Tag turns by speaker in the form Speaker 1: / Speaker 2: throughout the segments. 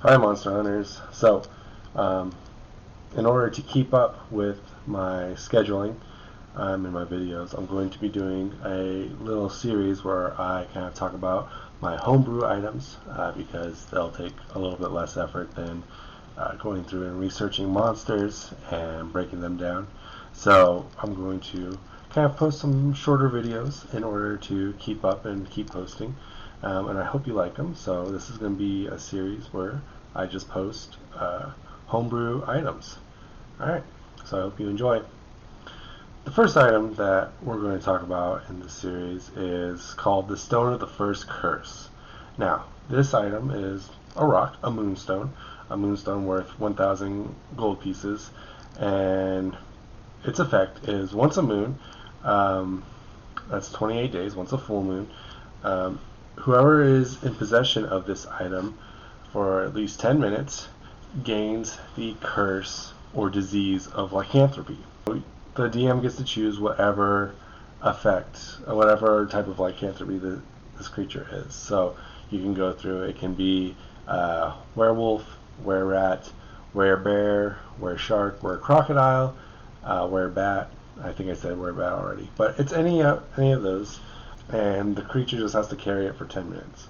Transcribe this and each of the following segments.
Speaker 1: Hi Monster Hunters. In order to keep up with my scheduling in my videos, I'm going to be doing a little series where I kind of talk about my homebrew items because they'll take a little bit less effort than going through and researching monsters and breaking them down. So I'm going to kind of post some shorter videos in order to keep up and keep posting. And I hope you like them. So this is going to be a series where I just post homebrew items. Alright, so I hope you enjoy. The first item that we're going to talk about in this series is called the Stone of the First Curse. Now, this item is a rock, a moonstone worth 1,000 gold pieces, and its effect is once a moon, that's 28 days, once a full moon, whoever is in possession of this item for at least 10 minutes gains the curse or disease of lycanthropy. The DM gets to choose whatever effect, whatever type of lycanthropy this creature is. So you can go through, it can be werewolf, were-rat, were-bear, were-shark, were-crocodile, were-bat. I think I said were-bat already. But it's any of those, and the creature just has to carry it for 10 minutes.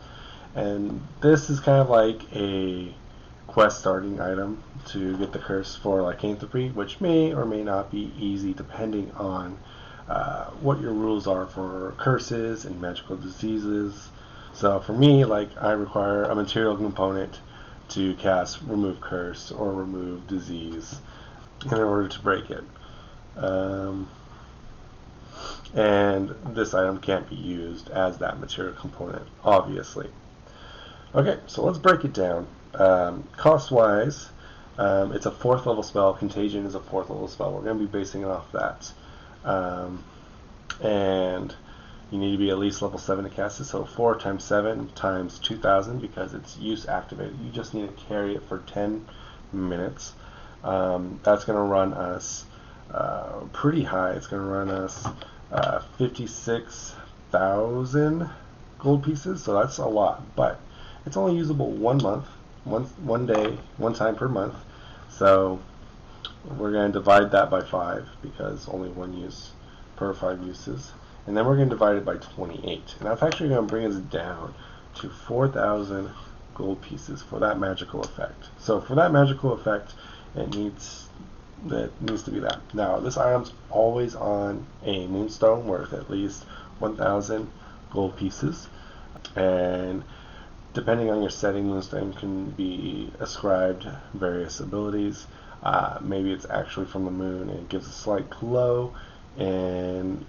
Speaker 1: And this is kind of like a quest starting item to get the curse for lycanthropy, which may or may not be easy depending on what your rules are for curses and magical diseases. So for me, I require a material component to cast remove curse or remove disease in order to break it. And this item can't be used as that material component, obviously. Okay, so let's break it down. Cost-wise, it's a 4th level spell. Contagion is a 4th level spell. We're going to be basing it off that. And you need to be at least level 7 to cast it, so 4 times 7 times 2,000 because it's use activated. You just need to carry it for 10 minutes. That's going to run us pretty high. It's going to run us 56,000 gold pieces, so that's a lot. But it's only usable one day, one time per month. So we're going to divide that by 5 because only one use per 5 uses. And then we're going to divide it by 28. And that's actually going to bring us down to 4,000 gold pieces for that magical effect. So for that magical effect, it needs to be that. Now, this item's always on a moonstone worth at least 1,000 gold pieces. And depending on your setting, moonstone can be ascribed various abilities. Maybe it's actually from the moon and it gives a slight glow in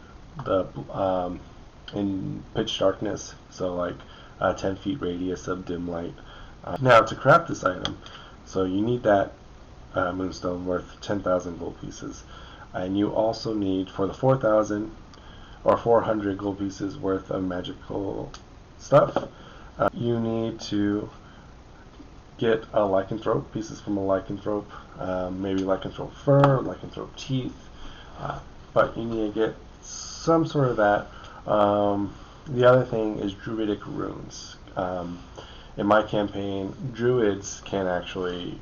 Speaker 1: pitch darkness, so a 10 feet radius of dim light. Now to craft this item, so you need that moonstone worth 10,000 gold pieces, and you also need, for the 4,000 or 400 gold pieces worth of magical stuff, you need to get a lycanthrope, pieces from a lycanthrope, maybe lycanthrope fur, lycanthrope teeth, but you need to get some sort of that. The other thing is druidic runes. In my campaign, druids can actually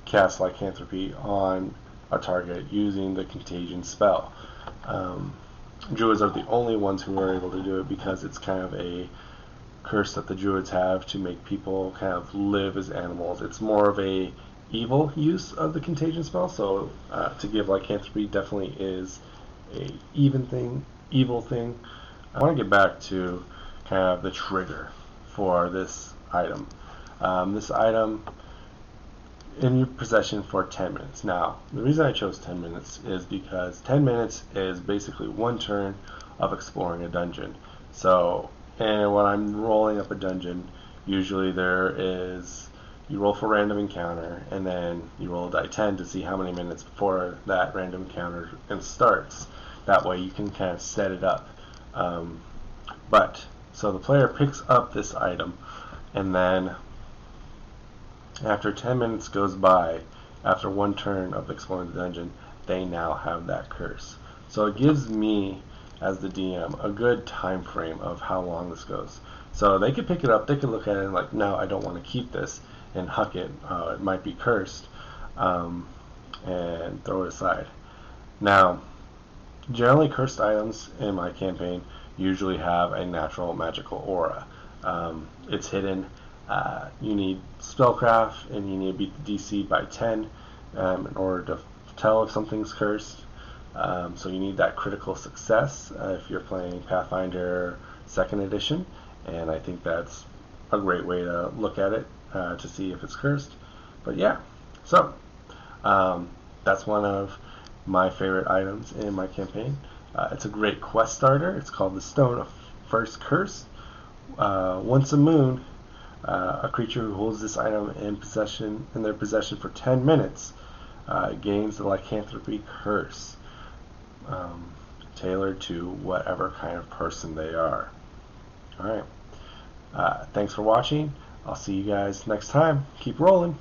Speaker 1: cast lycanthropy on a target using the contagion spell. Druids are the only ones who are able to do it because it's kind of a curse that the druids have to make people kind of live as animals. It's more of a evil use of the contagion spell, so to give lycanthropy definitely is a evil thing. I want to get back to kind of the trigger for this item. This item in your possession for 10 minutes. Now, the reason I chose 10 minutes is because 10 minutes is basically one turn of exploring a dungeon. So, and when I'm rolling up a dungeon, usually you roll for random encounter, and then you roll a die 10 to see how many minutes before that random encounter starts. That way you can kind of set it up. So the player picks up this item, and then after 10 minutes goes by, after one turn of exploring the dungeon, they now have that curse. So it gives me, as the DM, a good time frame of how long this goes. So they could pick it up, they could look at it and like, no, I don't want to keep this, and huck it. It might be cursed, and throw it aside. Now, generally, cursed items in my campaign usually have a natural magical aura. It's hidden. You need spellcraft, and you need to beat the DC by 10 in order to tell if something's cursed. So you need that critical success if you're playing Pathfinder 2nd edition, and I think that's a great way to look at it to see if it's cursed. But yeah, so that's one of my favorite items in my campaign. It's a great quest starter. It's called the Stone of First Curse. Once a moon, a creature who holds this item in their possession for 10 minutes gains the lycanthropy curse, tailored to whatever kind of person they are. Alright, thanks for watching. I'll see you guys next time. Keep rolling.